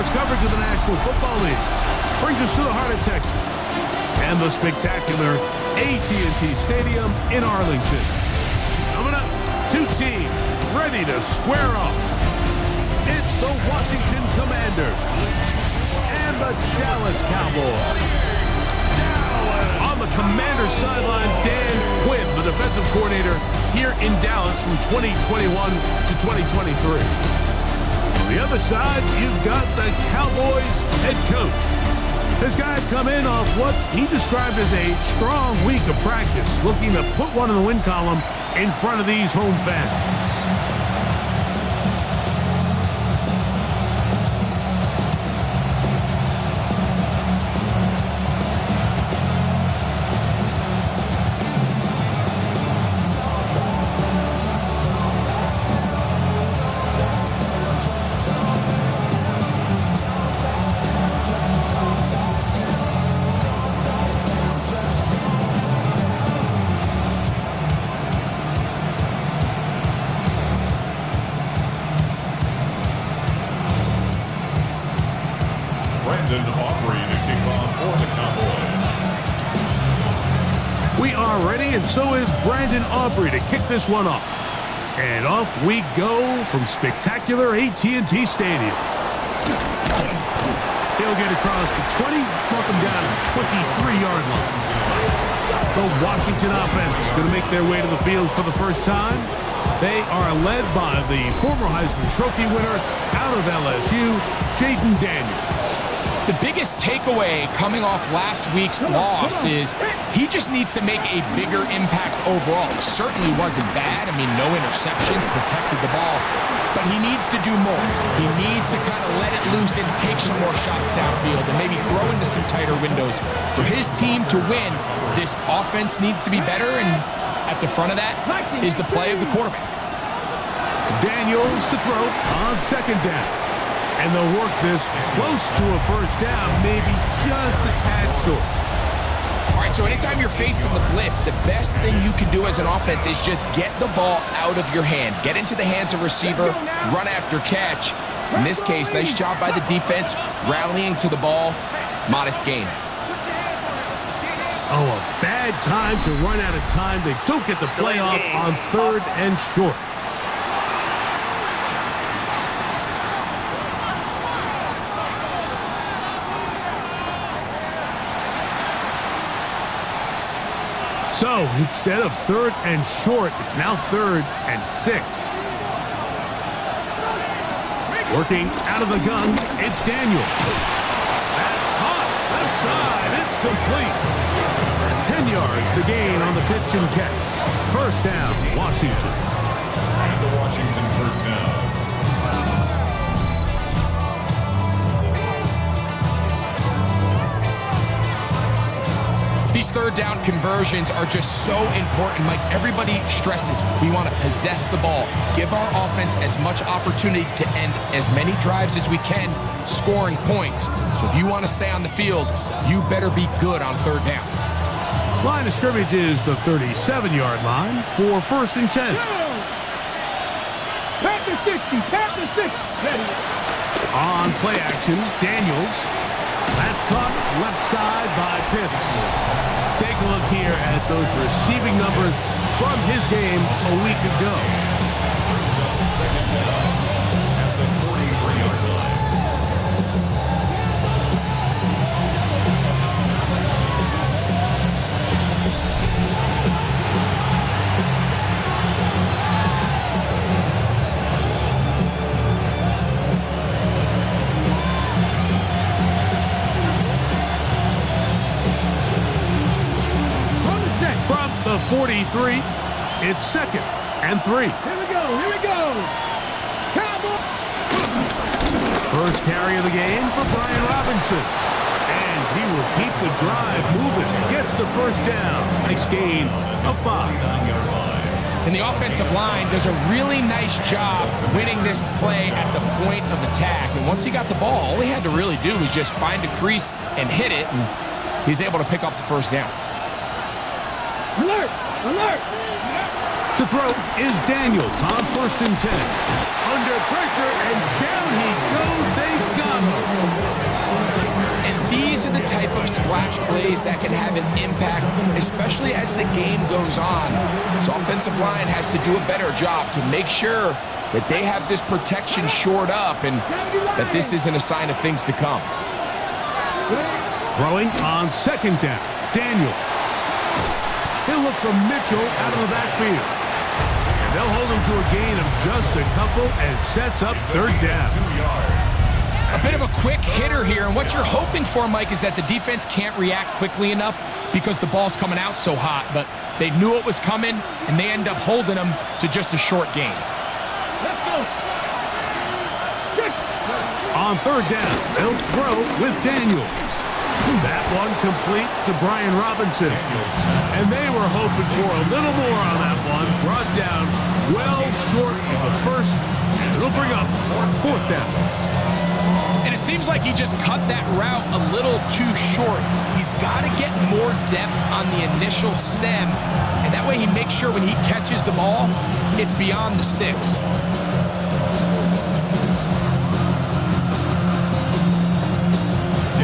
sports coverage of the National Football League brings us to the heart of Texas and the spectacular AT&T Stadium in Arlington. Coming up, two teams ready to square off. It's the Washington Commanders and the Dallas Cowboys. On the Commanders sideline, Dan Quinn, the defensive coordinator here in Dallas from 2021 to 2023. On the other side, you've got the Cowboys head coach. This guy's come in off what he described as a strong week of practice, looking to put one in the win column in front of these home fans. We are ready, and so is Brandon Aubrey to kick this one off. And off we go from spectacular AT&T Stadium. He'll get across the 20, knock him down at the 23-yard line. The Washington offense is going to make their way to the field for the first time. They are led by the former Heisman Trophy winner out of LSU, Jaden Daniels. The biggest takeaway coming off last week's loss is he just needs to make a bigger impact overall. It certainly wasn't bad. I mean, no interceptions, protected the ball. But he needs to do more. He needs to kind of let it loose and take some more shots downfield and maybe throw into some tighter windows. For his team to win, this offense needs to be better, and at the front of that is the play of the quarterback. Daniels to throw on second down. And they'll work this close to a first down, maybe just a tad short. All right, so anytime you're facing the blitz, the best thing you can do as an offense is just get the ball out of your hand. Get into the hands of receiver, run after catch. In this case, nice job by the defense, rallying to the ball, modest gain. Oh, a bad time to run out of time. They don't get the play off on third and short. So instead of third and short, it's now 3rd and 6. Working out of the gun, it's Daniel. That's caught. Left side. It's complete. 10 yards the gain on the pitch and catch. First down, Washington. And the Washington first down. These third down conversions are just so important. Like everybody stresses, we want to possess the ball, give our offense as much opportunity to end as many drives as we can, scoring points. So if you want to stay on the field, you better be good on third down. Line of scrimmage is the 37-yard line for 1st and 10. Panther 60, Panther 60. On play action, Daniels. That's caught left side by Pitts. Take a look here at those receiving numbers from his game a week ago. Second down at the 43-yard line. From the 43, it's 2nd and 3. Here we go. Cowboys. First carry of the game for Brian Robinson. And he will keep the drive moving. Gets the first down. Nice gain of 5. And the offensive line does a really nice job winning this play at the point of attack. And once he got the ball, all he had to really do was just find a crease and hit it. And he's able to pick up the first down. Alert! Alert! To throw is Daniels on 1st and 10. Under pressure, and down he goes. They got him. And these are the type of splash plays that can have an impact, especially as the game goes on. So offensive line has to do a better job to make sure that they have this protection shored up and that this isn't a sign of things to come. Throwing on 2nd down. Daniels. He'll look for Mitchell out of the backfield. And they'll hold him to a gain of just a couple and sets up 3rd down. A bit of a quick hitter here, and what you're hoping for, Mike, is that the defense can't react quickly enough because the ball's coming out so hot, but they knew it was coming, and they end up holding them to just a short gain. Let's go! On 3rd down, they'll throw with Daniels. That one complete to Brian Robinson. And they were hoping for a little more on that one. Brought down well short of the first. It'll bring up 4th down. And it seems like he just cut that route a little too short. He's got to get more depth on the initial stem, and that way he makes sure when he catches the ball, it's beyond the sticks.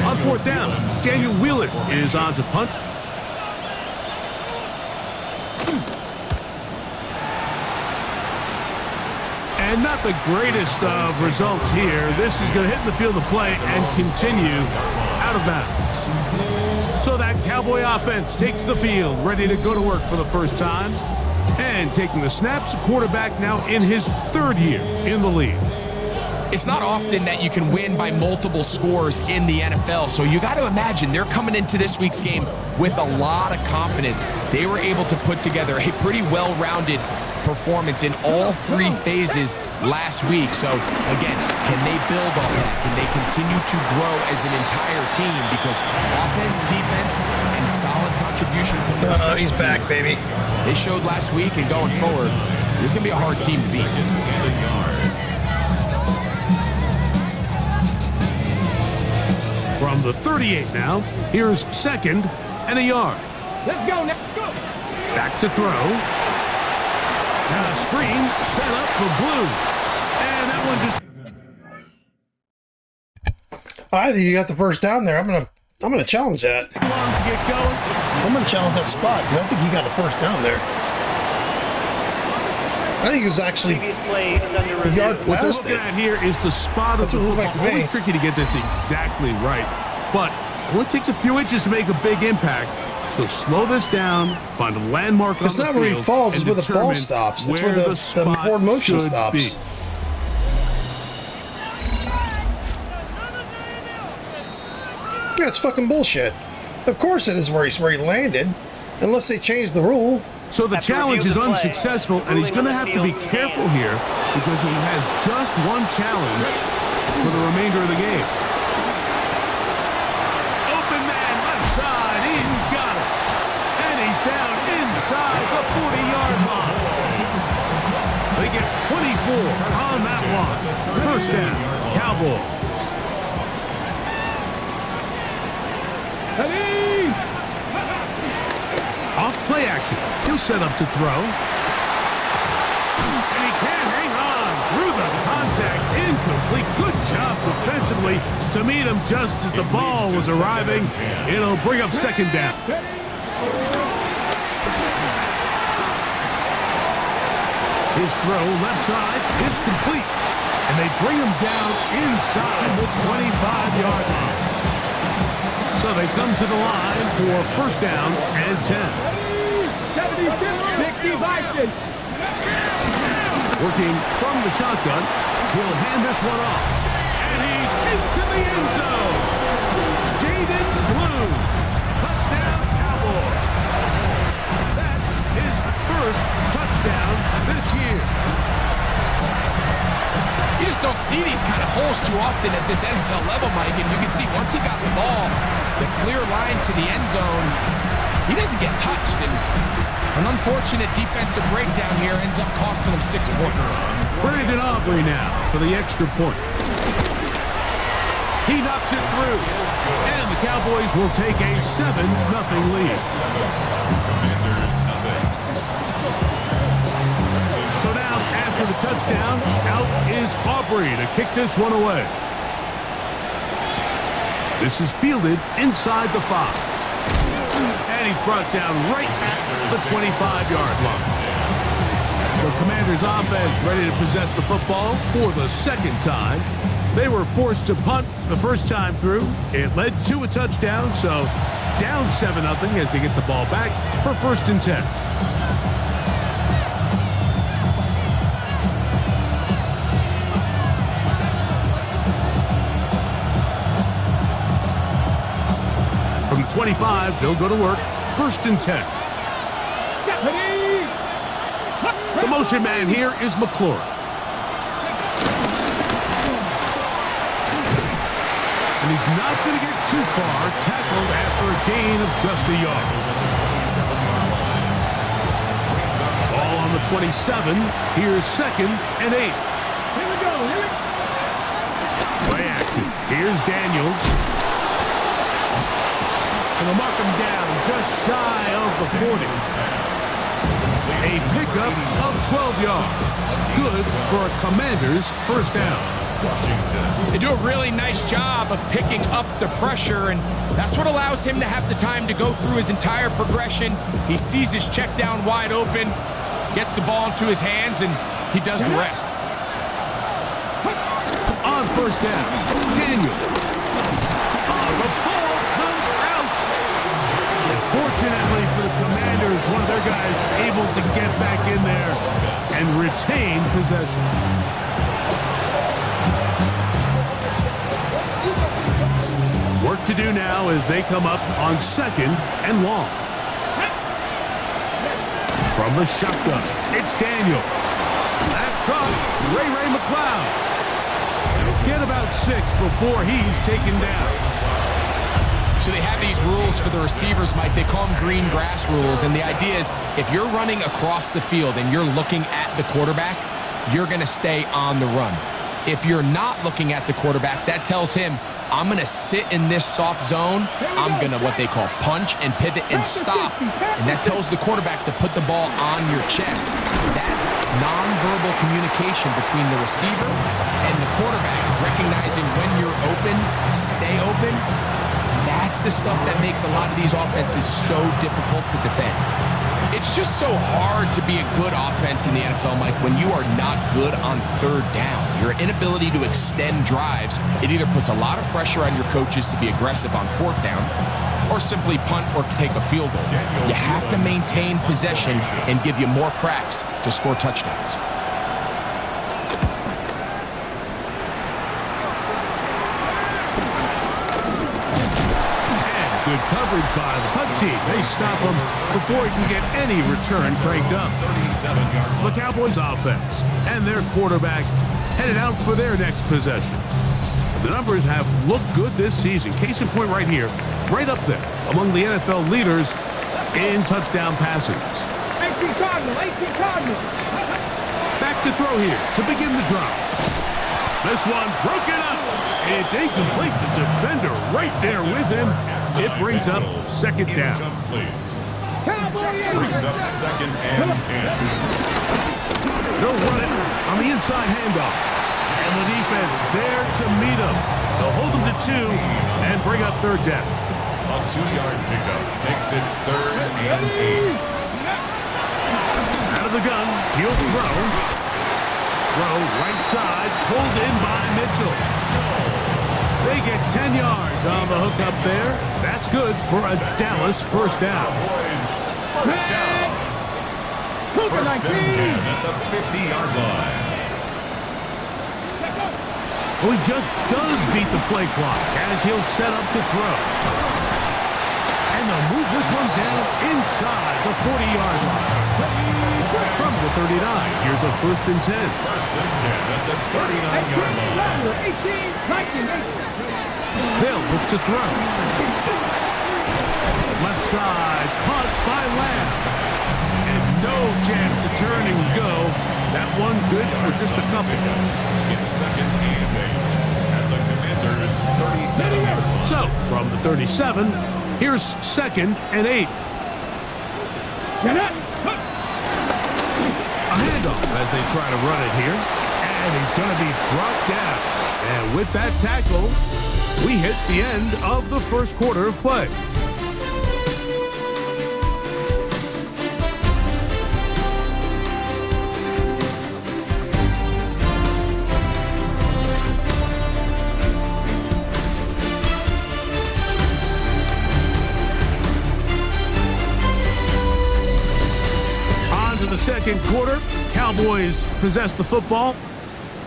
On 4th down, Daniel Wheeler is on to punt. And not the greatest of results here. This is going to hit in the field of play and continue out of bounds. So that Cowboy offense takes the field, ready to go to work for the first time. And taking the snaps, a quarterback now in his 3rd year in the league. It's not often that you can win by multiple scores in the NFL, so you got to imagine they're coming into this week's game with a lot of confidence. They were able to put together a pretty well-rounded performance in all 3 phases last week. So, again, can they build on that? Can they continue to grow as an entire team? Because offense, defense, and solid contribution from their special he's back, teams. baby. They showed last week, and going forward, this is going to be a hard team to beat. From the 38 now, here's 2nd and a yard. Let's go now. Go. Back to throw. And a screen set up for Blue. And that one just... I think you got the first down there. I'm gonna challenge that. long to get going. I'm gonna challenge that spot because I think you got the first down there. I think it was actually a yard What they're past looking it. at here is the spot That's of what the it looked football. like to me. Always tricky to get this exactly right. But it only takes a few inches to make a big impact. So slow this down, find a landmark on It's the not field, where he falls, it's and where the ball determine stops. It's where the spot forward motion should stops. be. Yeah, it's fucking bullshit. Of course it is where he landed, unless they change the rule. So the challenge is unsuccessful, and he's going to have to be careful here because he has just one challenge for the remainder of the game. Open man, left side, he's got it. And he's down inside the 40-yard line. They get 24 on that one. First down, Cowboys. Off play action. He'll set up to throw. And he can't hang on through the contact. Incomplete. Good job defensively to meet him just as the ball was arriving. It'll bring up 2nd down. His throw left side is complete. And they bring him down inside the 25-yard line. So they come to the line for first down and 10. 76. Working from the shotgun, he'll hand this one off. And he's into the end zone. Jaden Blue. Touchdown, Cowboys. That is first touchdown this year. You just don't see these kind of holes too often at this NFL level, Mike. And you can see once he got the ball, the clear line to the end zone, he doesn't get touched. And an unfortunate defensive breakdown here ends up costing him 6 points. Brandon Aubrey now for the extra point. He knocks it through. And the Cowboys will take a 7-0 lead. Commanders nothing. So now, after the touchdown, out is Aubrey to kick this one away. This is fielded inside the 5. And he's brought down right at the 25-yard line. The Commanders' offense ready to possess the football for the second time. They were forced to punt the first time through. It led to a touchdown, so down 7-0 as they get the ball back for 1st and 10. From the 25, they'll go to work. 1st and 10. The motion man here is McLaurin. And he's not going to get too far, tackled after a gain of just a yard. Ball on the 27. Here's 2nd and 8. Here we go. Play action. Here's Daniels. And they'll mark him down just shy of the 40. A pickup of 12 yards. Good for a Commander's 1st down. Washington. They do a really nice job of picking up the pressure, and that's what allows him to have the time to go through his entire progression. He sees his check down wide open, gets the ball into his hands, and he does the rest. On 1st down, Daniel. The ball comes out. And fortunately for the Commanders, one of their guys able to get back in there and retain possession. Work to do now as they come up on 2nd and long. From the shotgun, it's Daniel. That's caught. Ray McLeod. They'll get about 6 before he's taken down. So they have these rules for the receivers, Mike. They call them green grass rules, and the idea is if you're running across the field and you're looking at the quarterback, you're going to stay on the run. If you're not looking at the quarterback, that tells him, I'm going to sit in this soft zone. I'm going to what they call punch and pivot and stop. And that tells the quarterback to put the ball on your chest. That nonverbal communication between the receiver and the quarterback, recognizing when you're open, stay open, that's the stuff that makes a lot of these offenses so difficult to defend. It's just so hard to be a good offense in the NFL, Mike, when you are not good on 3rd down. Your inability to extend drives, it either puts a lot of pressure on your coaches to be aggressive on 4th down or simply punt or take a field goal. You have to maintain possession and give you more cracks to score touchdowns. Good coverage by the punt team. They stop him before he can get any return cranked up. 37-yard The Cowboys offense and their quarterback headed out for their next possession. The numbers have looked good this season. Case in point right here, right up there among the NFL leaders in touchdown passes. 18 Cardinals. Back to throw here to begin the drive. This one broken up. It's incomplete. The defender right there with him. It brings up 2nd down. Brings up 2nd and 10. They'll run it on the inside handoff. And the defense there to meet him. They'll hold him to 2 and bring up 3rd down. A 2-yard pickup makes it 3rd and 8. Out of the gun, he'll throw. Throw right side, pulled in by Mitchell. They get 10 yards on the hook up there. That's good for a Dallas 1st down. First down. 1st and 10 at the 50-yard line. Well, he just does beat the play clock as he'll set up to throw. And they'll move this one down inside the 40-yard line. From the 39, here's a 1st and 10. 1st and 10 at the 39-yard line. They'll look to throw. Left side, caught by Lamb. And no chance to turn and go. That one good for just a couple. It's 2nd and 8 at the Commanders 37. So, from the 37, here's 2nd and 8. Get up. A handoff as they try to run it here. And he's going to be brought down. And with that tackle, we hit the end of the first quarter of play. The second quarter, Cowboys possess the football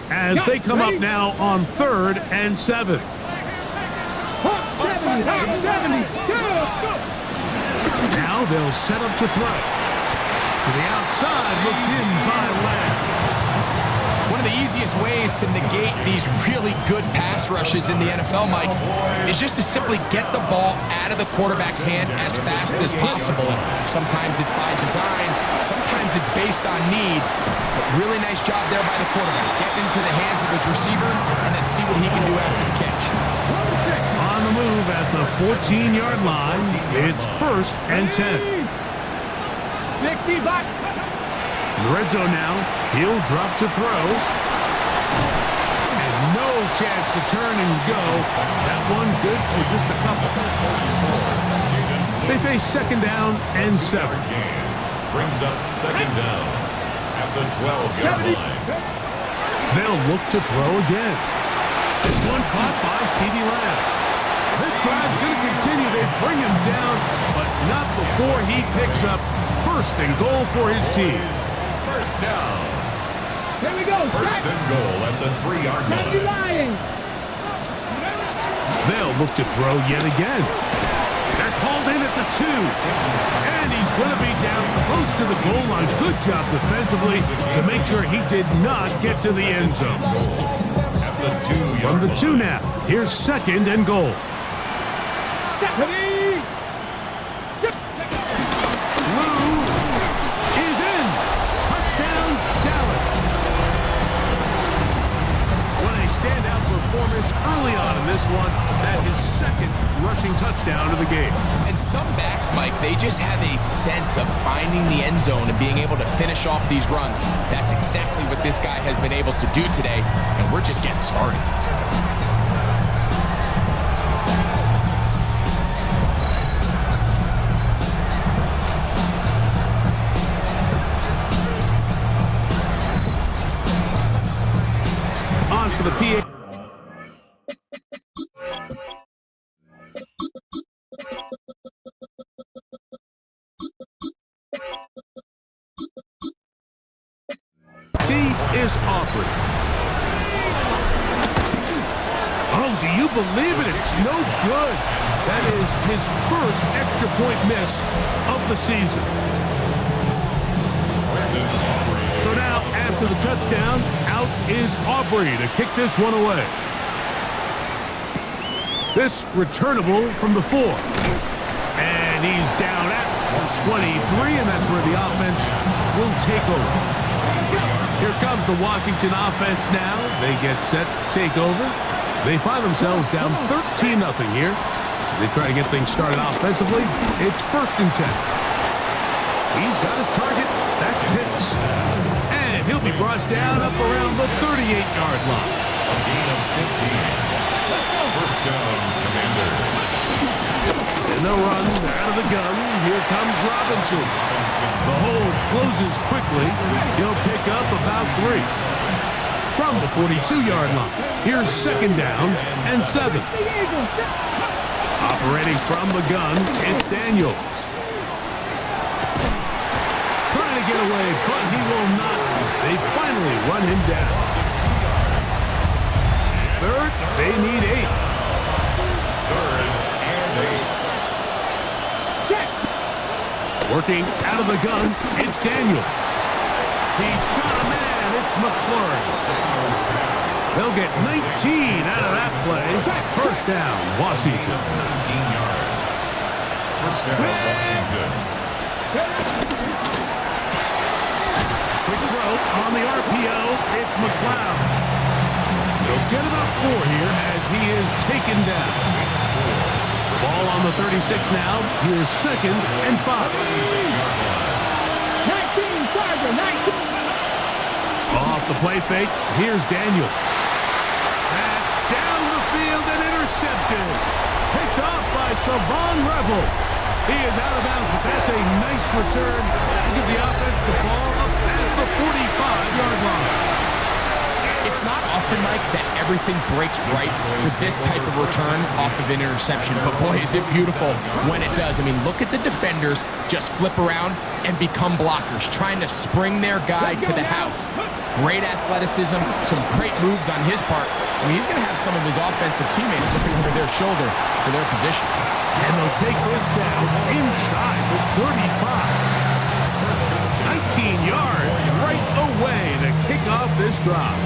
as they come up now on 3rd and 7. 70, Now they'll set up to throw. To the outside, looked in by Lamb. One of the easiest ways to negate these really good pass rushes in the NFL, Mike, is just to simply get the ball out of the quarterback's hand as fast as possible. And sometimes it's by design, sometimes it's based on need. But really nice job there by the quarterback, getting into the hands of his receiver, and then see what he can do after the catch. On the move at the 14-yard line, it's 1st and 10. 60 back. In the red zone now, he'll drop to throw. And no chance to turn and go. That one good for just a couple. They face 2nd down and 7. Brings up 2nd down at the 12-yard line. They'll look to throw again. This one caught by C.D. Lamb. This drive's going to continue. They bring him down, but not before he picks up 1st and goal for his team. 1st down. Here we go. 1st and goal at the 3-yard line. They'll look to throw yet again. That's hauled in at the 2. And he's going to be down close to the goal line. Good job defensively to make sure he did not get to the end zone. At the 2-yard From the 2 line. now, here's 2nd and goal. Is in. Touchdown, Dallas. What a standout performance early on in this one. That is 2nd rushing touchdown of the game. And some backs, Mike, they just have a sense of finding the end zone and being able to finish off these runs. That's exactly what this guy has been able to do today, and we're just getting started. On for the PA. Is offered. Oh, do you believe it? It's no good. That is his 1st extra point miss of the season. So now, after the touchdown, out is Aubrey to kick this one away. This returnable from the 4. And he's down at the 23, and that's where the offense will take over. Here comes the Washington offense now. They get set, take over. They find themselves down 13-0 here. They try to get things started offensively. It's 1st and 10. He's got his target. That's Pitts. And he'll be brought down up around the 38-yard line. A gain of 15. 1st down, Commanders. And they'll run out of the gun. Here comes Robinson. The hold closes quickly. He'll pick up about 3. From the 42-yard line, here's 2nd down and 7. Operating from the gun, it's Daniels. Trying to get away, but he will not. They finally run him down. 3rd, they need 8. 3rd and 8. Working out of the gun, it's Daniels. He's got a man, it's McClurry. They'll get 19 out of that play. 1st down, Washington. 19 yards. 1st down, Washington. Quick throw on the RPO, it's McLeod. He'll get about 4 here as he is taken down. Ball on the 36 now. Here's 2nd and 5. 19, Charger, 19. Off the play fake, here's Daniels. That's down the field and intercepted. Picked off by Savon Revel. He is out of bounds, but that's a nice return to give the offense the ball up past the 45-yard line. It's not often, Mike, that everything breaks right for this type of return off of an interception. But boy, is it beautiful when it does. I mean, look at the defenders just flip around and become blockers, trying to spring their guy to the house. Great athleticism, some great moves on his part. I mean, he's going to have some of his offensive teammates looking over their shoulder for their position. And they'll take this down inside the 35. 19 yards right away to kick off this drive.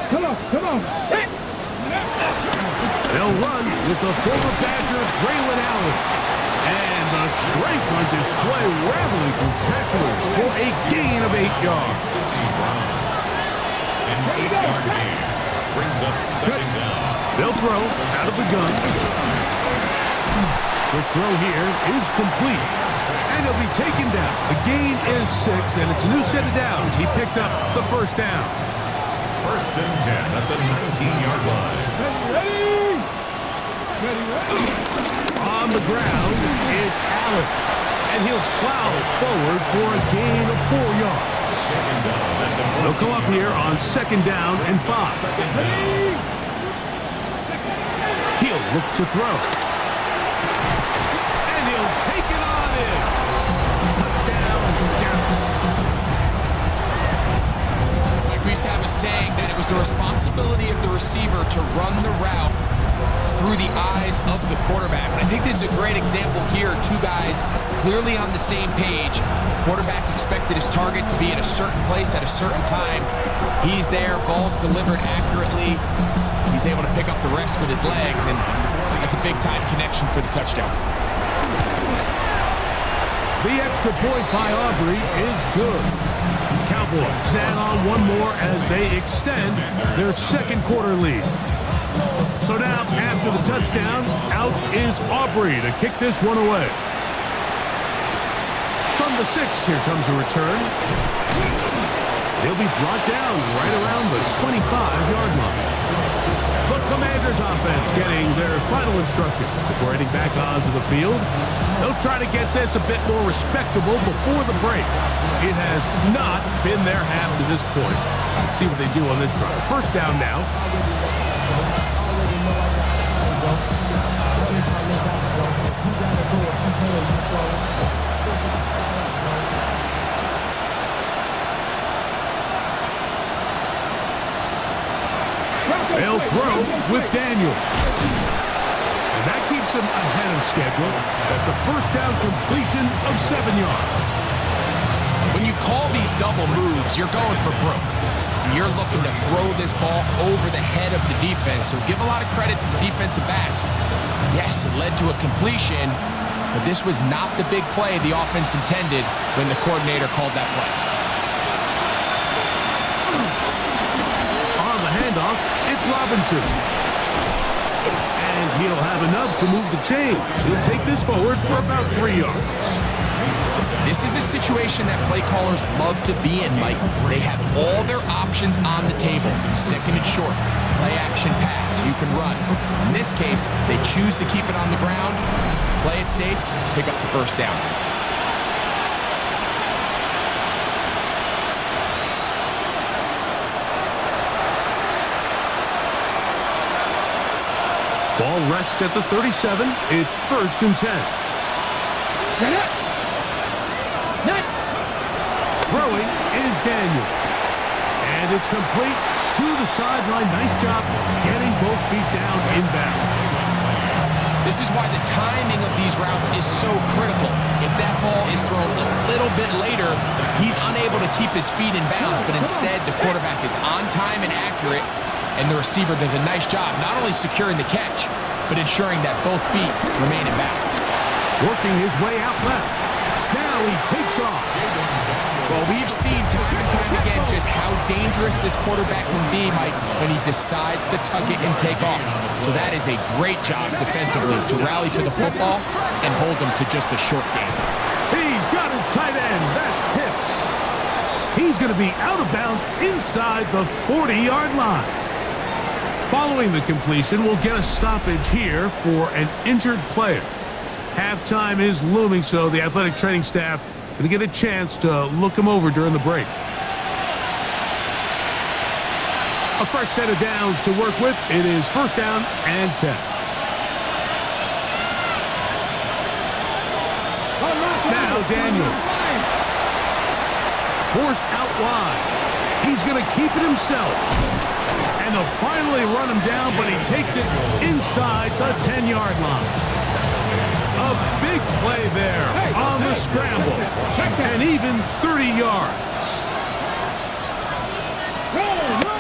Come on. Hit. They'll run with the former Badger, Braylon Allen. And the strength on display, rattling through tacklers for a gain of 8 yards. An 8-yard gain brings up 2nd down. They'll throw out of the gun. The throw here is complete. And he'll be taken down. The gain is 6, and it's a new set of downs. He picked up the 1st down. 1st and 10 at the 19-yard line. Ready. On the ground, it's Allen. And he'll plow forward for a gain of 4 yards. They'll come up here on 2nd down and 5. He'll look to throw. And he'll take it on in. Touchdown, Dallas. Like we used to have a saying that it was the responsibility of the receiver to run the route through the eyes of the quarterback. And I think this is a great example here. 2 guys clearly on the same page. Quarterback expected his target to be at a certain place at a certain time. He's there, ball's delivered accurately. He's able to pick up the rest with his legs, and that's a big-time connection for the touchdown. The extra point by Aubrey is good. Cowboys add on one more as they extend their 2nd quarter lead. So now, after the touchdown, out is Aubrey to kick this one away. From the 6, here comes a return. He'll be brought down right around the 25-yard line. The Commanders' offense getting their final instruction before heading back onto the field. They'll try to get this a bit more respectable before the break. It has not been their half to this point. Let's see what they do on this drive. 1st down now. They'll throw with Daniel. And that keeps him ahead of schedule. That's a 1st down completion of 7 yards. When you call these double moves, you're going for broke. You're looking to throw this ball over the head of the defense. So give a lot of credit to the defensive backs. Yes, it led to a completion, but this was not the big play the offense intended when the coordinator called that play. On the handoff, it's Robinson. And he'll have enough to move the chains. He'll take this forward for about 3 yards. This is a situation that play callers love to be in, Mike. They have all their options on the table. 2nd and short, play action pass, you can run. In this case, they choose to keep it on the ground, play it safe, pick up the 1st down. Ball rests at the 37. It's 1st and 10. Throwing is Daniel. And it's complete to the sideline. Nice job getting both feet down in bounds. This is why the timing of these routes is so critical. If that ball is thrown a little bit later, he's unable to keep his feet in bounds, but instead the quarterback is on time and accurate, and the receiver does a nice job not only securing the catch, but ensuring that both feet remain in bounds. Working his way out left. Now now he takes off. Well, we've seen time and time again just how dangerous this quarterback can be, Mike, when he decides to tuck it and take off. So that is a great job defensively to rally to the football and hold him to just a short game. He's got his tight end. That's Pitts. He's going to be out of bounds inside the 40-yard line. Following the completion, we'll get a stoppage here for an injured player. Halftime is looming, so the athletic training staff going to get a chance to look him over during the break. A fresh set of downs to work with. It is first down and 10. Now Daniels. Forced out wide. He's going to keep it himself. And they'll finally run him down, but he takes it inside the 10-yard line. A big play there on the scramble. And even 30 yards.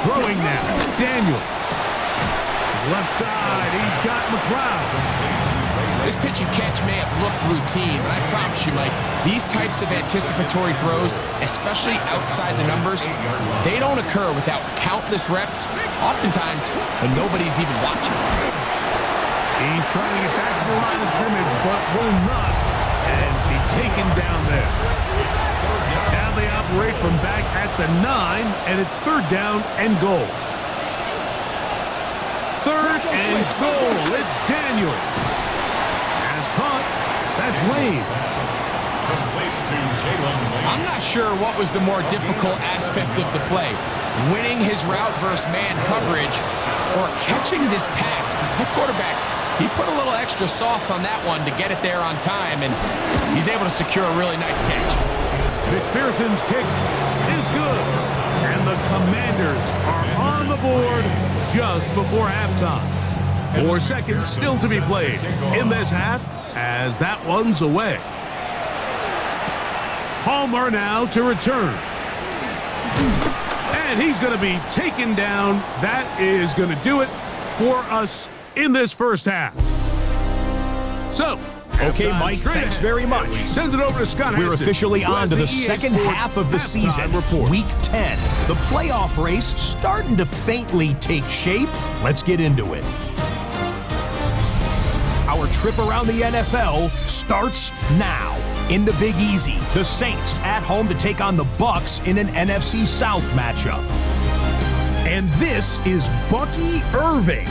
Throwing now, Daniels. Left side, he's got McLeod. This pitch and catch may have looked routine, but I promise you, Mike, these types of anticipatory throws, especially outside the numbers, they don't occur without countless reps, oftentimes when nobody's even watching. He's trying to get back to the line of scrimmage, but will not, and be taken down there. Now they operate from back at the 9, and it's third down and goal. Third and goal. It's Daniels. Has caught. That's Lane. I'm not sure what was the more difficult aspect of the play, winning his route versus man coverage or catching this pass, because the quarterback, he put a little extra sauce on that one to get it there on time, and he's able to secure a really nice catch. McPherson's kick is good, and the Commanders are on the board just before halftime. 4 seconds still to be played in this half as that one's away. Palmer now to return. And he's going to be taken down. That is going to do it for us in this first half. So, okay, Mike, thanks very much. Send it over to Scott We're Hansen, officially who on has to the EA second Sports half of the season, halftime report. Week 10. The playoff race starting to faintly take shape. Let's get into it. Our trip around the NFL starts now. In the Big Easy, the Saints at home to take on the Bucs in an NFC South matchup. And this is Bucky Irving.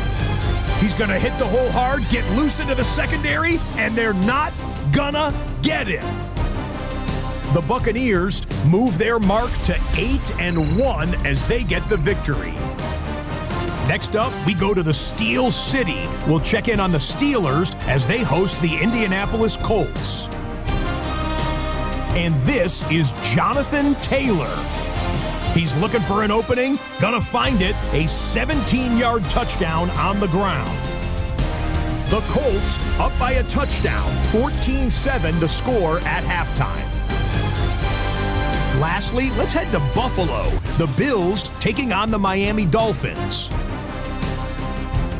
He's going to hit the hole hard, get loose into the secondary, and they're not gonna get him. The Buccaneers move their mark to 8-1 as they get the victory. Next up, we go to the Steel City. We'll check in on the Steelers as they host the Indianapolis Colts. And this is Jonathan Taylor. He's looking for an opening, gonna find it, a 17-yard touchdown on the ground. The Colts up by a touchdown, 14-7 the score at halftime. Lastly, let's head to Buffalo. The Bills taking on the Miami Dolphins.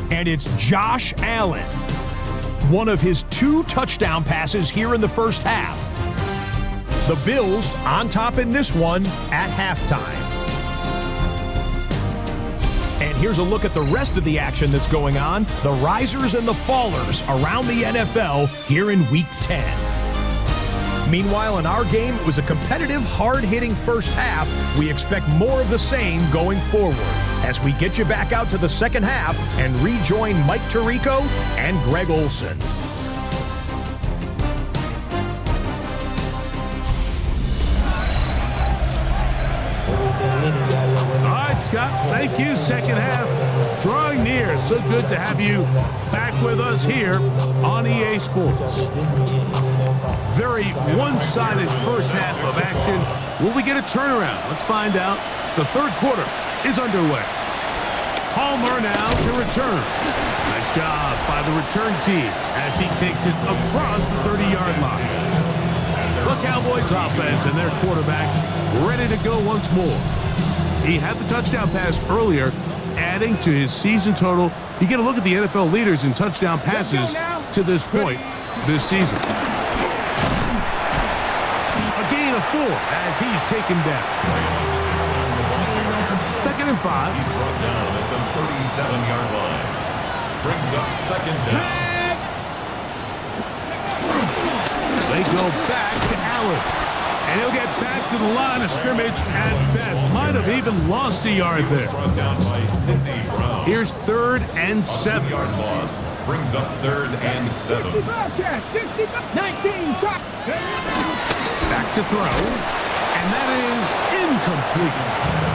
And it's Josh Allen. One of his 2 touchdown passes here in the first half. The Bills on top in this one at halftime. And here's a look at the rest of the action that's going on, the risers and the fallers around the NFL here in Week 10. Meanwhile, in our game, it was a competitive, hard-hitting first half. We expect more of the same going forward as we get you back out to the second half and rejoin Mike Tirico and Greg Olson. Scott, thank you. Second half drawing near. So good to have you back with us here on EA Sports. Very one-sided first half of action. Will we get a turnaround? Let's find out. The third quarter is underway. Palmer now to return. Nice job by the return team as he takes it across the 30-yard line. The Cowboys offense and their quarterback ready to go once more. He had the touchdown pass earlier, adding to his season total. You get a look at the NFL leaders in touchdown passes to this point this season. of 4 as he's taken down. 2nd and 5. He's brought down at the 37-yard line. Brings up 2nd down. They go back to Allen. And he'll get back to the line of scrimmage at best. Might have even lost a yard there. Brought down by Sidney Brown. Here's 3rd and 7. 7-yard loss. Brings up 3rd and 7. 19, shot. Back to throw. And that is incomplete.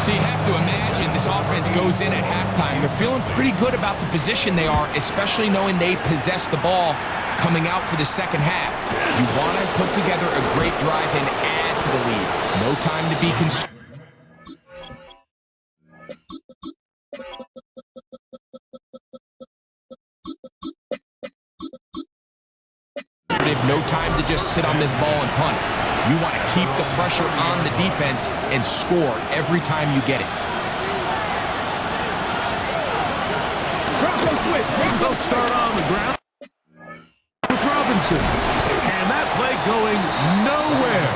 So you have to imagine this offense goes in at halftime. They're feeling pretty good about the position they are, especially knowing they possess the ball coming out for the second half. You want to put together a great drive and add to the lead. No time to be conservative. No time to just sit on this ball and punt. You want to keep the pressure on the defense and score every time you get it. They'll start on the ground with Robinson. And that play going nowhere.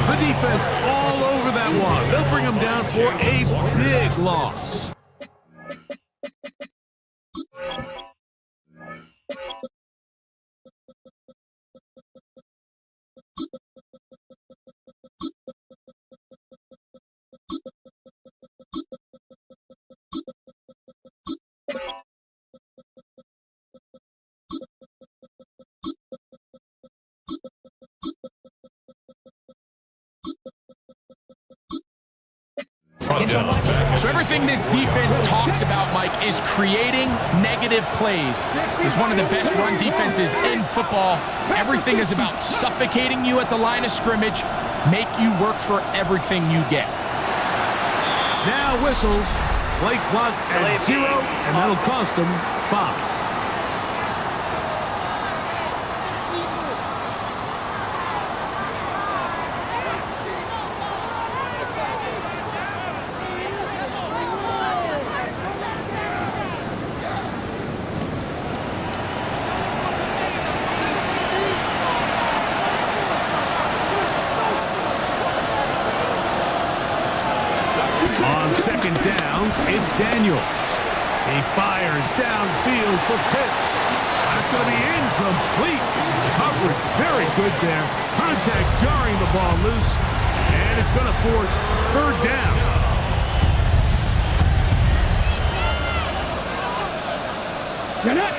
The defense all over that one. They'll bring him down for a big loss. So everything this defense talks about, Mike, is creating negative plays. It's one of the best run defenses in football. Everything is about suffocating you at the line of scrimmage, make you work for everything you get. Now whistles. Play clock at 0, and that'll cost them 5. On 2nd down, it's Daniels. He fires downfield for Pitts. That's going to be incomplete. Coverage very good there. Contact jarring the ball loose, and it's going to force 3rd down. Get up.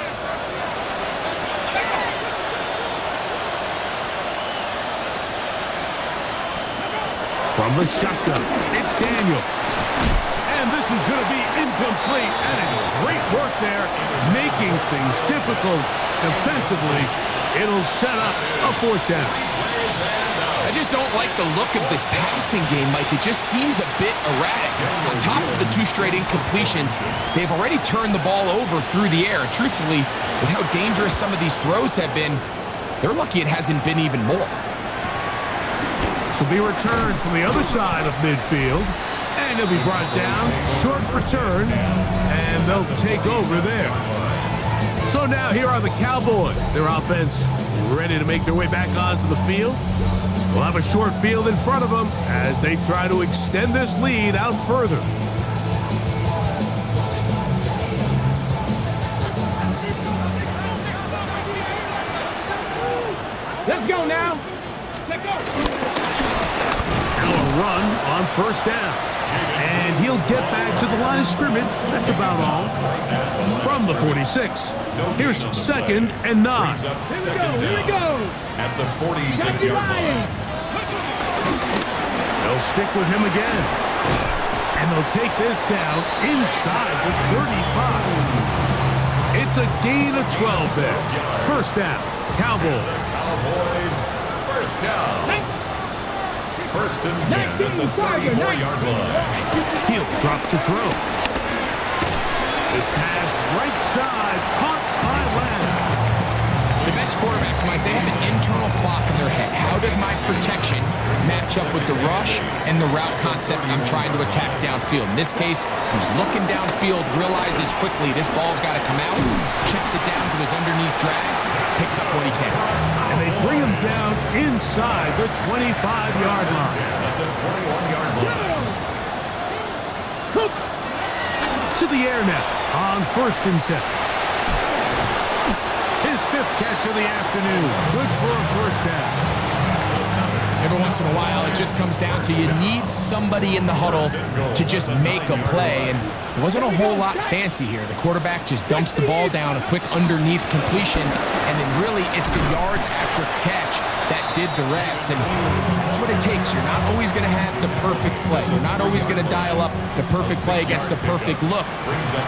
From the shotgun, it's Daniels. And this is going to be incomplete. And it's great work there, making things difficult defensively. It'll set up a 4th down. I just don't like the look of this passing game, Mike. It just seems a bit erratic. On top of the 2 straight incompletions, they've already turned the ball over through the air. Truthfully, with how dangerous some of these throws have been, they're lucky it hasn't been even more. This will be returned from the other side of midfield. And he'll be brought down. Short return. And they'll take over there. So now here are the Cowboys. Their offense ready to make their way back onto the field. We'll have a short field in front of them as they try to extend this lead out further. Let's go now. Let's go. Now a run on 1st down. And he'll get back to the line of scrimmage. That's about all. From the 46. Here's 2nd and 9. Here we go. At the 46-yard line. They'll stick with him again. And they'll take this down inside the 35. It's a gain of 12 there. 1st down. Cowboys. Cowboys, 1st down. 1st and 10 at the 34-yard line. He'll drop to throw. This pass right side, caught by Lamb. The best quarterbacks, Mike, they have an internal clock in their head. How does my protection match up with the rush and the route concept I'm trying to attack downfield? In this case, he's looking downfield, realizes quickly this ball's got to come out, checks it down to his underneath drag, picks up what he can. And they bring him down inside the 25-yard line. At the 21-yard line. To the air now on 1st and 10. His 5th catch of the afternoon. Good for a first down. Every once in a while, it just comes down to you need somebody in the huddle to just make a play, and it wasn't a whole lot fancy here. The quarterback just dumps the ball down, a quick underneath completion, and then really it's the yards after catch that did the rest, and that's what it takes. You're not always going to have the perfect play. You're not always going to dial up the perfect play against the perfect look.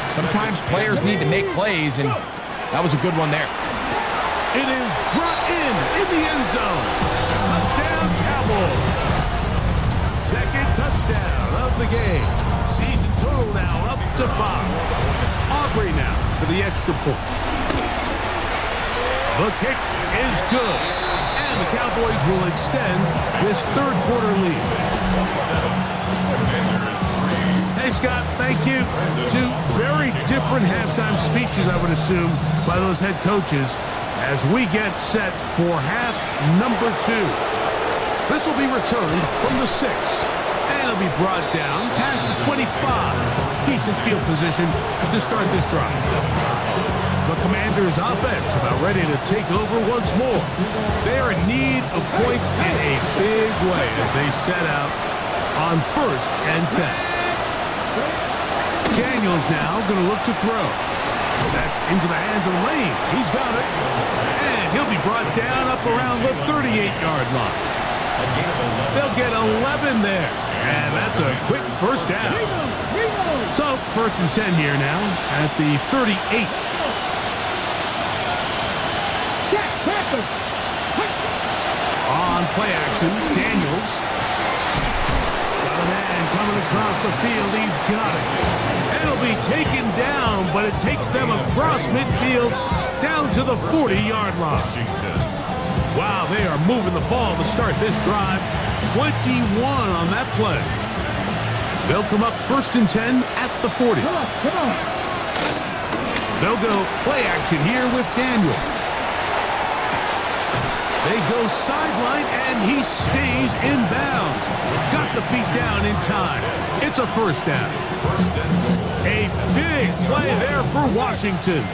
Sometimes players need to make plays, and that was a good one there. It is brought in the end zone. Touchdown, Cowboys. 2nd touchdown of the game. Season total now up to 5. Aubrey now for the extra point. The kick is good. And the Cowboys will extend this 3rd quarter lead. Hey, Scott, thank you. 2 very different halftime speeches, I would assume, by those head coaches as we get set for half number 2. This will be returned from the 6. And it'll be brought down past the 25. Decent field position to start this drive. The Commanders' offense about ready to take over once more. They are in need of points in a big way as they set out on 1st and 10. Daniels now going to look to throw. That's into the hands of Lane. He's got it. And he'll be brought down up around the 38-yard line. They'll get 11 there. And that's a quick first down. So, 1st and 10 here now at the 38. On play action, Daniels. Got a man coming across the field. He's got it. It'll be taken down, but it takes them across midfield down to the 40-yard line. Wow, they are moving the ball to start this drive. 21 on that play. They'll come up 1st and 10 at the 40. They'll go play action here with Daniels. They go sideline, and he stays in bounds. Got the feet down in time. It's a first down. A big play there for Washington.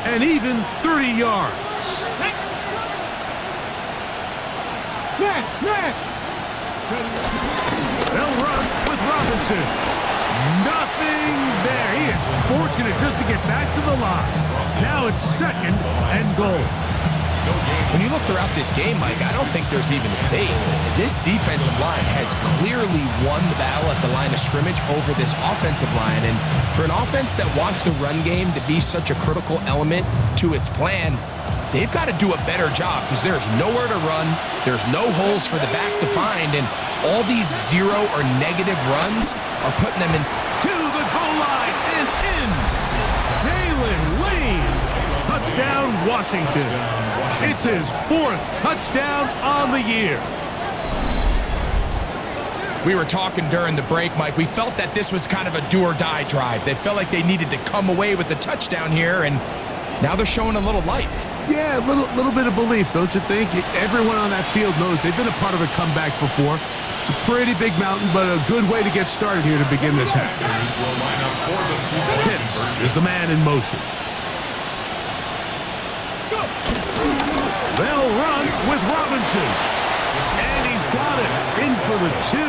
And even 30 yards. They'll run with Robinson. Nothing there. He is fortunate just to get back to the line. Now it's 2nd and goal. When you look throughout this game, Mike, I don't think there's even a debate. This defensive line has clearly won the battle at the line of scrimmage over this offensive line. And for an offense that wants the run game to be such a critical element to its plan, they've got to do a better job because there's nowhere to run. There's no holes for the back to find. And all these 0 or negative runs are putting them in. To the goal line and in. Jalen Lane. Touchdown, Washington. It's his 4th touchdown on the year. We were talking during the break, Mike. We felt that this was kind of a do-or-die drive. They felt like they needed to come away with the touchdown here, and now they're showing a little life. Yeah, a little bit of belief, don't you think? Everyone on that field knows they've been a part of a comeback before. It's a pretty big mountain, but a good way to get started here to begin this half. Pitts is the man in motion. They'll run with Robinson. And he's got it. In for the 2.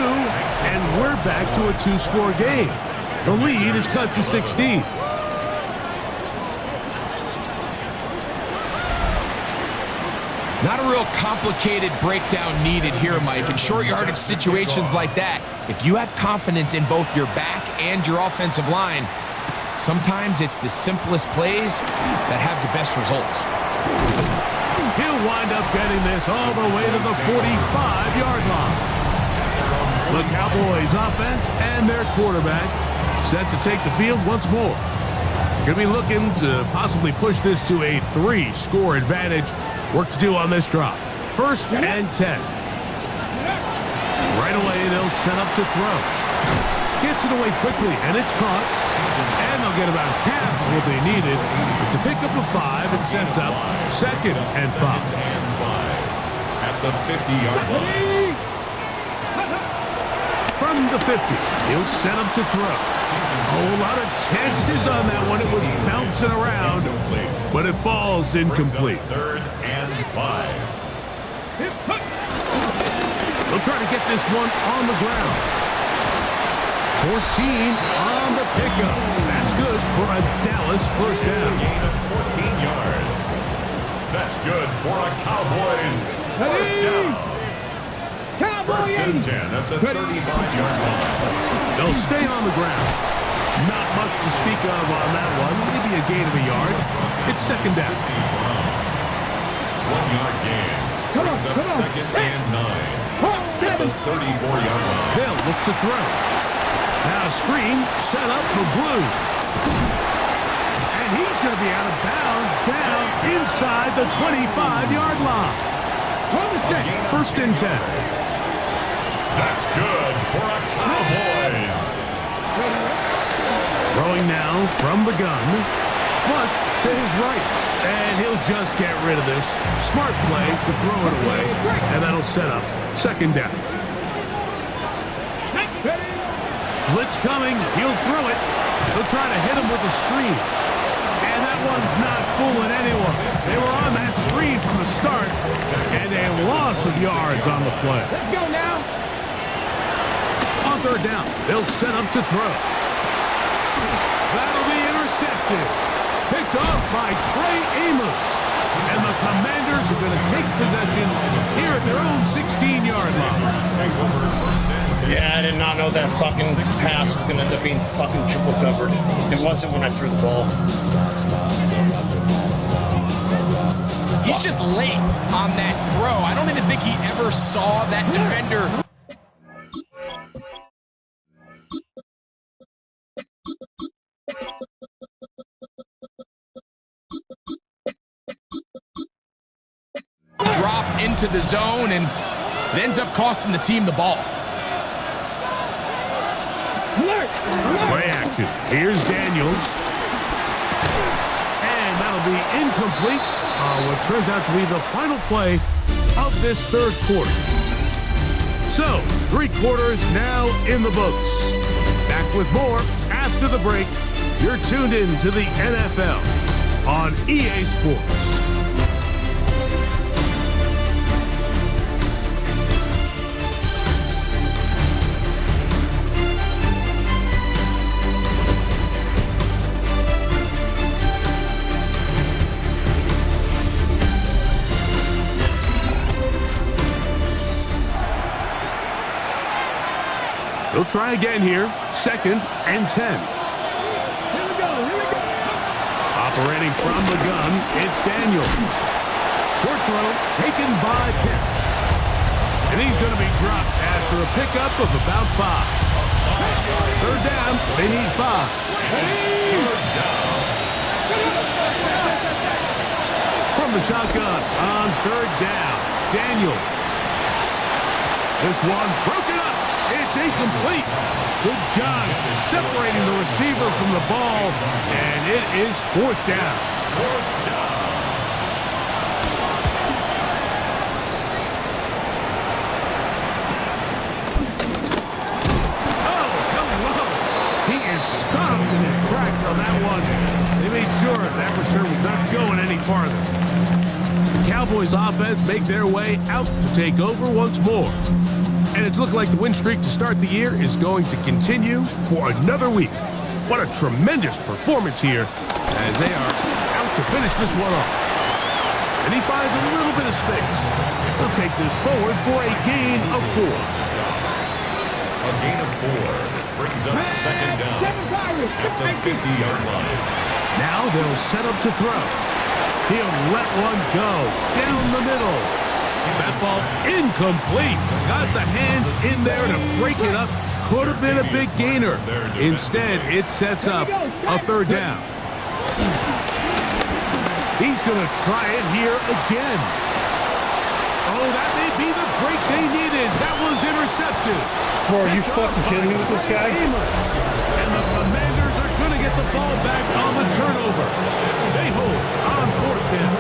And we're back to a 2-score game. The lead is cut to 16. Not a real complicated breakdown needed here, Mike. In short yardage situations like that, if you have confidence in both your back and your offensive line, sometimes it's the simplest plays that have the best results. He'll wind up getting this all the way to the 45-yard line. The Cowboys offense and their quarterback set to take the field once more. Going to be looking to possibly push this to a 3-score advantage. Work to do on this drop. 1st and 10. Right away, they'll set up to throw. Gets it away quickly, and it's caught. And they'll get about half of what they needed. It's a pickup of 5 and sets up 2nd and 5. the 50-yard line. From the 50, he'll set up to throw. A whole lot of chances on that one. It was bouncing around, but it falls incomplete. Third and 5. They'll try to get this one on the ground. 14 on the pickup. That's good for a Dallas first It's a down. gain of 14 yards. That's good for a Cowboys first down. First and 10 at the 35-yard line. They'll stay on the ground. Not much to speak of on that one. Maybe a gain of a yard. It's second down. 1-yard gain. Brings up second and 9 at the 34-yard line. They'll look to throw. Now screen set up for Blue. And he's going to be out of bounds down inside the 25-yard line. First and 10. That's good for a Cowboys. Throwing now from the gun. Flush to his right. And he'll just get rid of this. Smart play to throw it away. And that'll set up second down. Blitz coming. He'll throw it. He'll try to hit him with a screen. And that one's not fooling anyone. They were on that screen from the start. And a loss of yards on the play. Let's go now. On third down, they'll set up to throw. That'll be intercepted. Picked off by Trey Amos. And the Commanders are going to take possession here at their own 16-yard line. Yeah, I did not know that fucking pass was going to end up being fucking triple covered. It wasn't when I threw the ball. He's just late on that throw. I don't even think he ever saw that defender. Drop into the zone, and it ends up costing the team the ball. Play action. Here's Daniels. And that'll be incomplete on what turns out to be the final play of this third quarter. So, 3 quarters now in the books. Back with more after the break. You're tuned in to the NFL on EA Sports. They'll try again here. Second and 10. Here we go. Operating from the gun, it's Daniels. Short throw taken by Pitts. And he's going to be dropped after a pickup of about 5. Third down, they need 5. From the shotgun on third down, Daniels. This one broken up. It's incomplete. Good job separating the receiver from the ball, and it is fourth down. Oh, hello. He is stopped in his tracks on that one. They made sure that return was not going any farther. The Cowboys offense make their way out to take over once more. And it's looked like the win streak to start the year is going to continue for another week. What a tremendous performance here as they are out to finish this one off. And he finds a little bit of space. He'll take this forward for a gain of 4. A gain of 4 brings up second down at the 50-yard line. Now they'll set up to throw. He'll let one go down the middle. That ball incomplete. Got the hands in there to break it up. Could have been a big gainer. Instead, it sets up a third down. He's going to try it here again. Oh, that may be the break they needed. That one's intercepted. Bro, are you fucking kidding me with this guy? And the Commanders are going to get the ball back on the turnover. They hold on fourth down.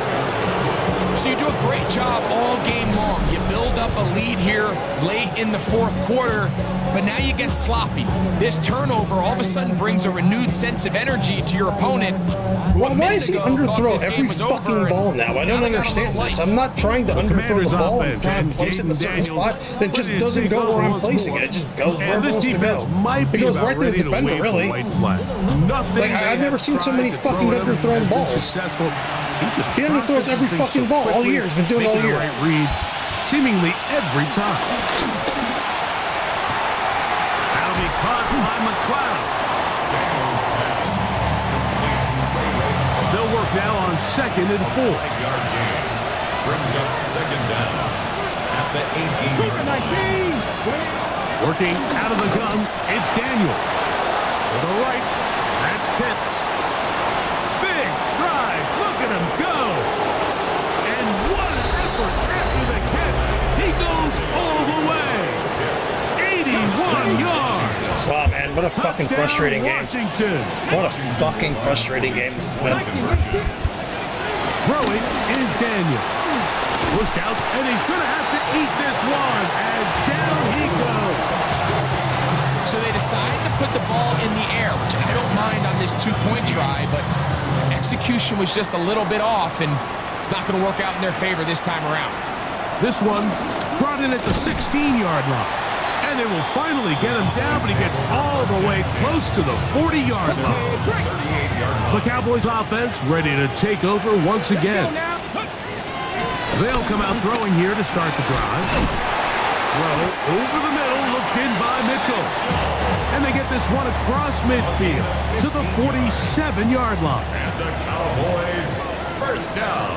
So you do a great job all game long. You build up a lead here late in the fourth quarter, but now you get sloppy. This turnover all of a sudden brings a renewed sense of energy to your opponent. Well, why is he underthrow every fucking ball now? I don't understand this. I'm not trying to underthrow the ball and try to place it in a certain spot. It just doesn't go where I'm placing it. It just goes where it's supposed to go. It goes right to the defender, really. Like, I've never seen so many fucking underthrown balls. He underthrows every fucking ball all year. He's been doing it all year. Right read, seemingly every time. That'll be caught by McLeod. They'll work now on 2nd and 4. Brings up 2nd down at the 18-yard line. Working out of the gun, it's Daniels. To the right, that's Pitts. Big strides, look at him go. And what an effort after the catch. He goes all the way. 81 yards. Wow, man, what a fucking frustrating game. Washington. What a fucking frustrating game this has been. Throwing is Daniel. Pushed out, and he's going to have to eat this one as down he goes. So they decide to put the ball in the air, which I don't mind on this two-point try, but execution was just a little bit off, and it's not going to work out in their favor this time around. This one brought in at the 16-yard line. And they will finally get him down, but he gets all the way close to the 40-yard line. The Cowboys offense ready to take over once again. They'll come out throwing here to start the drive. Throw over the middle, looked in by Mitchell. And they get this one across midfield to the 47-yard line. And the Cowboys first down.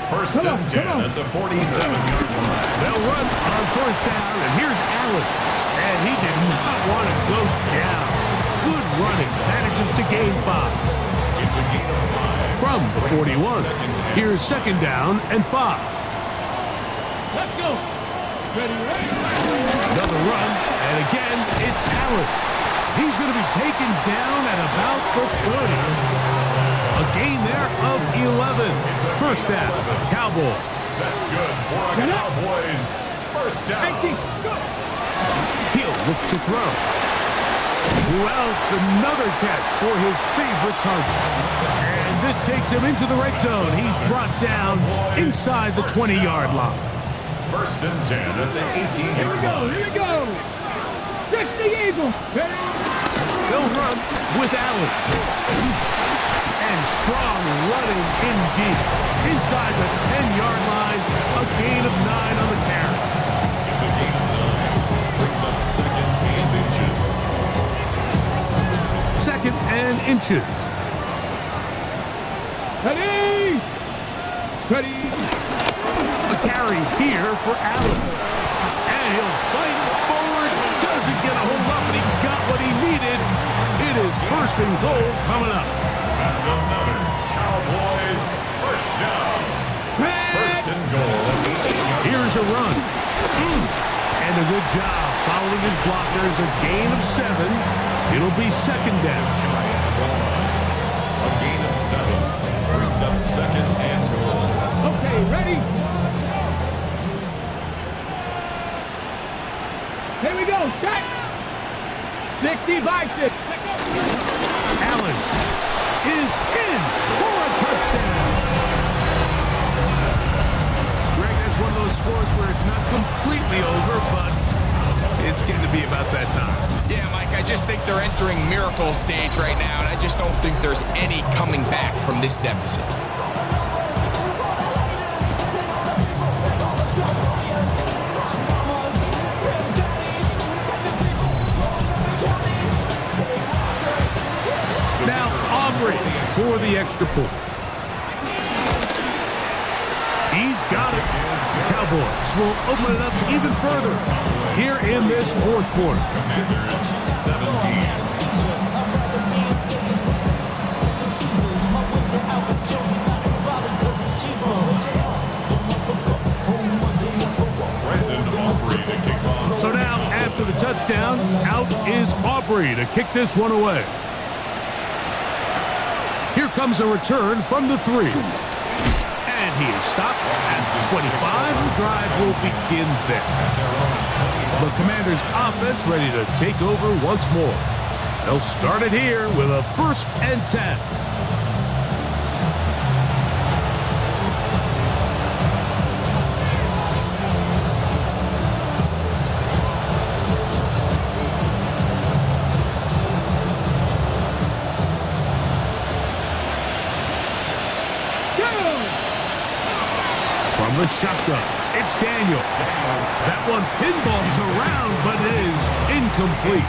First and 10 at the 47-yard line. They'll run on first down, and here's Allen. And he did not want to go down. Good running, manages to gain 5. It's a gain of 5. From the 41, here's 2nd down and 5. Let's go. Ready. Another run, and again, it's Allen. He's going to be taken down at about the 30. A gain there of 11. First down, Cowboys. That's good for a Cowboys first down. He'll look to throw. Who else? Another catch for his favorite target. And this takes him into the red zone. He's brought down inside the 20-yard line. First and 10 at the 18-yard line. Here we go. Stretch the eagle. They'll run with Allen. And strong running indeed. Inside the 10-yard line, a gain of 9 on the carry. It's a gain of 9. Brings up 2nd and inches. 2nd and inches. Ready. Ready. A carry here for Allen. And he'll fight forward. Doesn't get a hold up, but he got what he needed. It is 1st and goal coming up. That's another Cowboys first down. First and goal at the 8-yard line. Here's a run. And a good job following his blockers. A gain of 7. It'll be 2nd down. A gain of 7. Brings up 2nd and goal. Okay, ready. Here we go. Set. 60 by 6. Allen is in for a touchdown. Greg, that's one of those scores where it's not completely over, but it's getting to be about that time. Yeah, Mike, I just think they're entering miracle stage right now, and I just don't think there's any coming back from this deficit. For the extra point. He's got it. The Cowboys will open it up even further here in this fourth quarter. Commanders 17. So now, after the touchdown, out is Aubrey to kick this one away. Here comes a return from the 3. And he is stopped at the 25, drive will begin there. The Commanders' offense ready to take over once more. They'll start it here with a 1st and 10. From the shotgun, it's Daniel. That one pinballs around, but it is incomplete.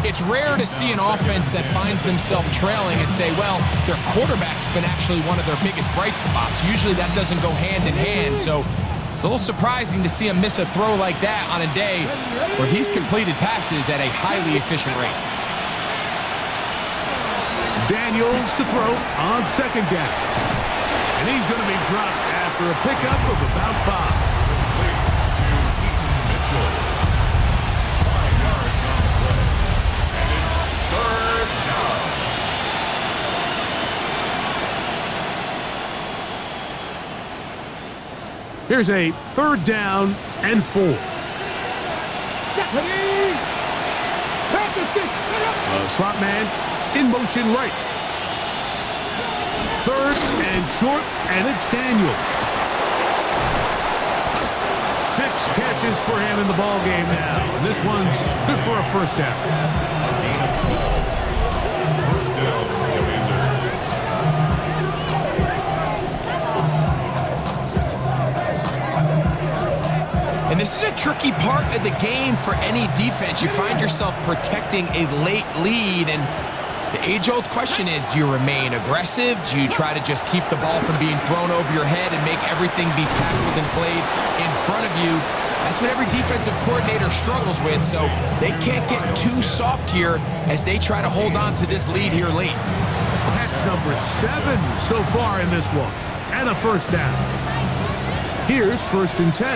It's rare to see an offense that finds themselves trailing and say, well, their quarterback's been actually one of their biggest bright spots. Usually that doesn't go hand in hand, so it's a little surprising to see him miss a throw like that on a day where he's completed passes at a highly efficient rate. Daniels to throw on 2nd down. And he's going to be dropped after a pickup of about 5. To Keaton Mitchell. 5 yards on the play. And it's 3rd down. Here's a 3rd down and 4. The slot man in motion right. 3rd and short, and it's Daniel. 6 catches for him in the ball game now, and this one's good for a 1st down. First down, Commanders. And this is a tricky part of the game for any defense. You find yourself protecting a late lead, and the age-old question is, do you remain aggressive? Do you try to just keep the ball from being thrown over your head and make everything be tackled and played in front of you? That's what every defensive coordinator struggles with, so they can't get too soft here as they try to hold on to this lead here late. That's number 7 so far in this one, and a 1st down. Here's 1st and 10.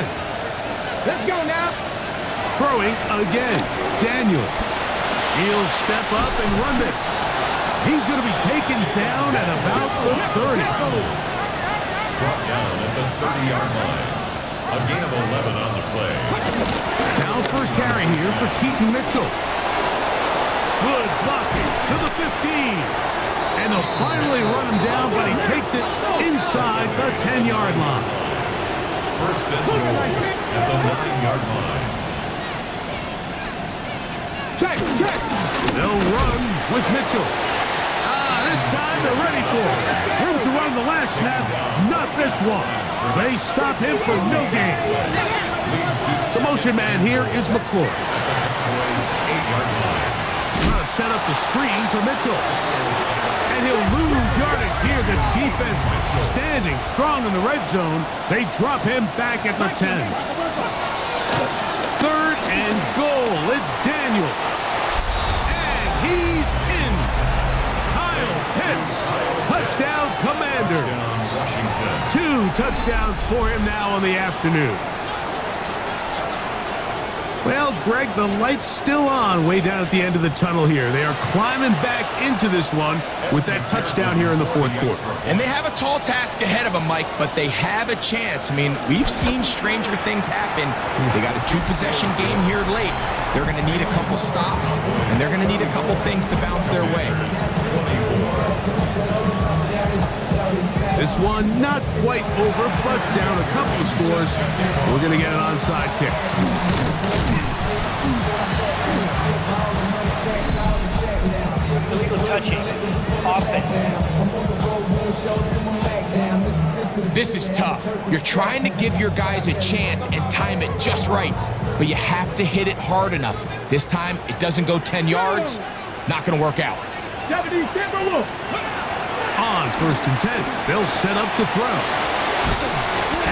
Let's go now. Throwing again, Daniel. He'll step up and run this. He's going to be taken down at about the 30. Brought down at the 30-yard line. A gain of 11 on the play. Now 1st carry here for Keaton Mitchell. Good blocking to the 15. And they'll finally run him down, but he takes it inside the 10-yard line. 1st and goal at the 9-yard line. Check. They'll run with Mitchell. This time they're ready for it. Room to run the last snap. Not this one. They stop him for no gain. The motion man here is McClure. Trying to set up the screen to Mitchell. And he'll lose yardage here. The defense standing strong in the red zone. They drop him back at the 10. 3rd and goal. It's Daniel. And he's in. Kyle Pitts. Touchdown, Commander. 2 touchdowns for him now on the afternoon. Well, Greg, the light's still on way down at the end of the tunnel here. They are climbing back into this one with that touchdown here in the 4th quarter. And they have a tall task ahead of them, Mike, but they have a chance. I mean, we've seen stranger things happen. They got a 2-possession game here late. They're going to need a couple stops, and they're going to need a couple things to bounce their way. This one not quite over, but down a couple of scores. We're going to get an onside kick. Illegal touching. Offense. This is tough. You're trying to give your guys a chance and time it just right, but you have to hit it hard enough. This time, it doesn't go 10 yards. Not going to work out. 70, On 1st and 10, they'll set up to throw.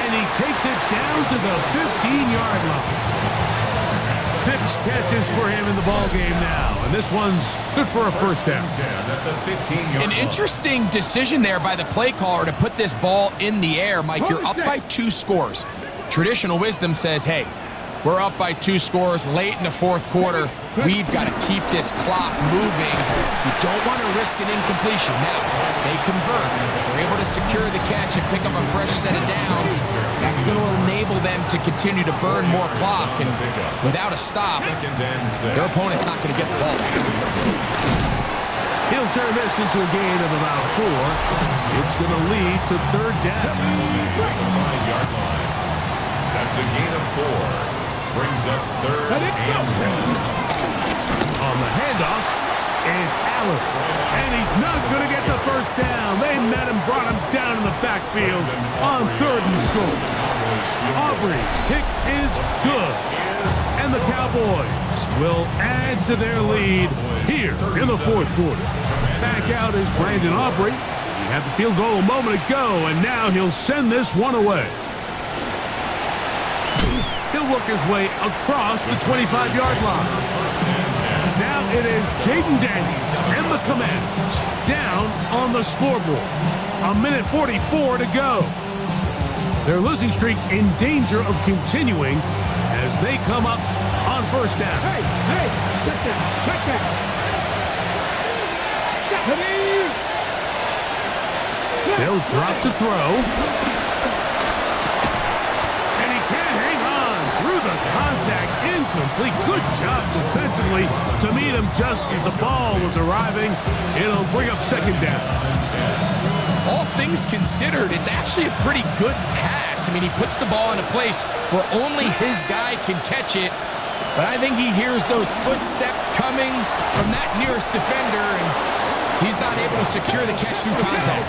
And he takes it down to the 15-yard line. 6 catches for him in the ball game now, and this one's good for a 1st down. An interesting decision there by the play caller to put this ball in the air. Mike, you're up by 2 scores. Traditional wisdom says, hey, we're up by 2 scores late in the 4th quarter. We've got to keep this clock moving. You don't want to risk an incompletion. Now, they convert. They're able to secure the catch and pick up a fresh set of downs. That's going to enable them to continue to burn more clock, and without a stop, their opponent's not going to get the ball back. He'll turn this into a gain of about 4. It's going to lead to third down. 5-yard line. That's a gain of 4. Brings up third and 10. On the handoff, it's Allen. And he's not going to get the first down. They met him, brought him down in the backfield on third and short. Aubrey's kick is good. And the Cowboys will add to their lead here in the fourth quarter. Back out is Brandon Aubrey. He had the field goal a moment ago, and now he'll send this one away. He'll work his way across the 25-yard line. Now it is Jaden Daniels and the Commanders down on the scoreboard. 1:44 to go. Their losing streak in danger of continuing as they come up on first down. Hey, check that. They'll drop to throw. And he can't hang on through the contact. Incomplete. Good job defensively to meet him just as the ball was arriving. It'll bring up second down. All things considered, it's actually a pretty good pass. I mean, he puts the ball in a place where only his guy can catch it. But I think he hears those footsteps coming from that nearest defender, and he's not able to secure the catch through contact.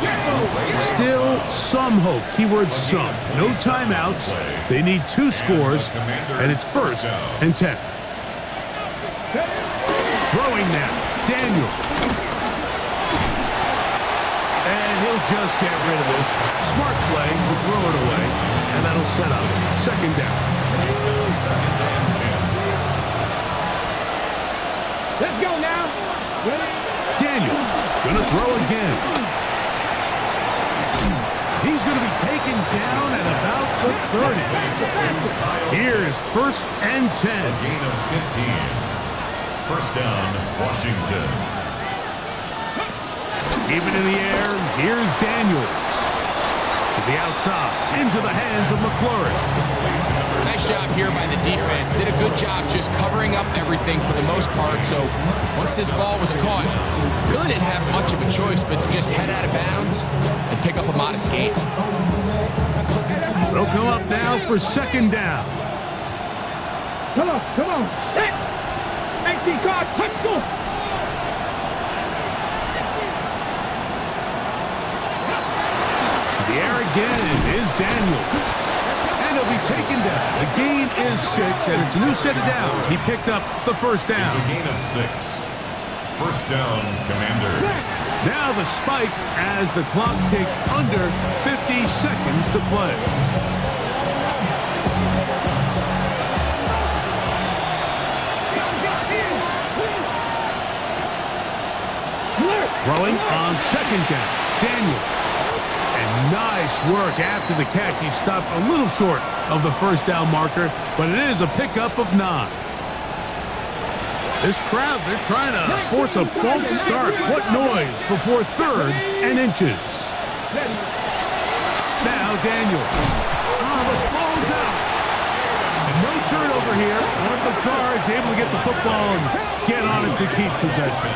Still some hope. Keyword some. No timeouts. They need 2 scores, and it's first and 10. Throwing now. Daniel. And he'll just get rid of this. Smart play to throw it away, and that'll set up second down. Let's go now. Daniels gonna throw again. He's gonna be taken down at about the 30. Here's first and 10. Gain of 15. First down, Washington. Even in the air, here's Daniels. To the outside, into the hands of McClurry. Nice job here by the defense. Did a good job just covering up everything for the most part. So once this ball was caught, really didn't have much of a choice but to just head out of bounds and pick up a modest gain. They'll come up now for second down. Come on. Empty guard, let's go. The air again is Daniels. And he'll be taken down. The gain is 6, and it's a new set of downs. He picked up the first down. It's a gain of 6. First down, Commanders. Now the spike as the clock takes under 50 seconds to play. Throwing on second down. Daniel. And nice work after the catch. He stopped a little short of the first down marker, but it is a pickup of 9. This crowd, they're trying to force a false start. What noise before third and inches. Now Daniel. The ball's out. And no turnover here. One of the guards able to get the football and get on it to keep possession.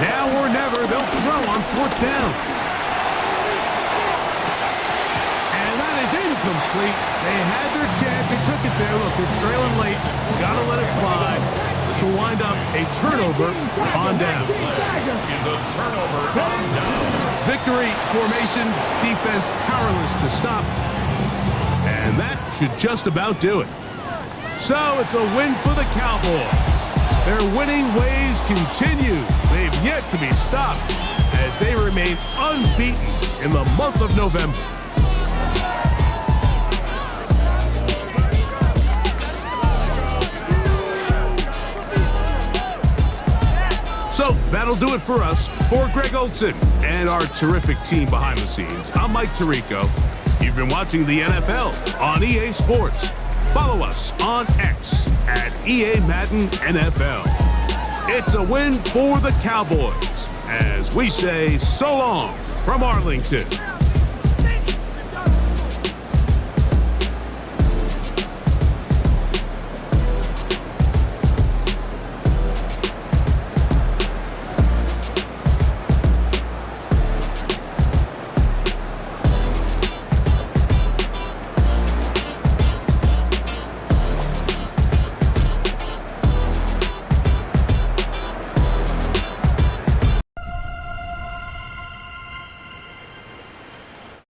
Now or never, they'll throw on fourth down. And that is incomplete. They had their chance. They took it there. Look, they're trailing late. Got to let it fly. This will wind up a turnover on down. Is a turnover on down. Victory formation, defense powerless to stop. And that should just about do it. So it's a win for the Cowboys. Their winning ways continue. They've yet to be stopped as they remain unbeaten in the month of November. So that'll do it for us. For Greg Olson and our terrific team behind the scenes, I'm Mike Tirico. You've been watching the NFL on EA Sports. Follow us on X at EA Madden NFL. It's a win for the Cowboys as we say so long from Arlington.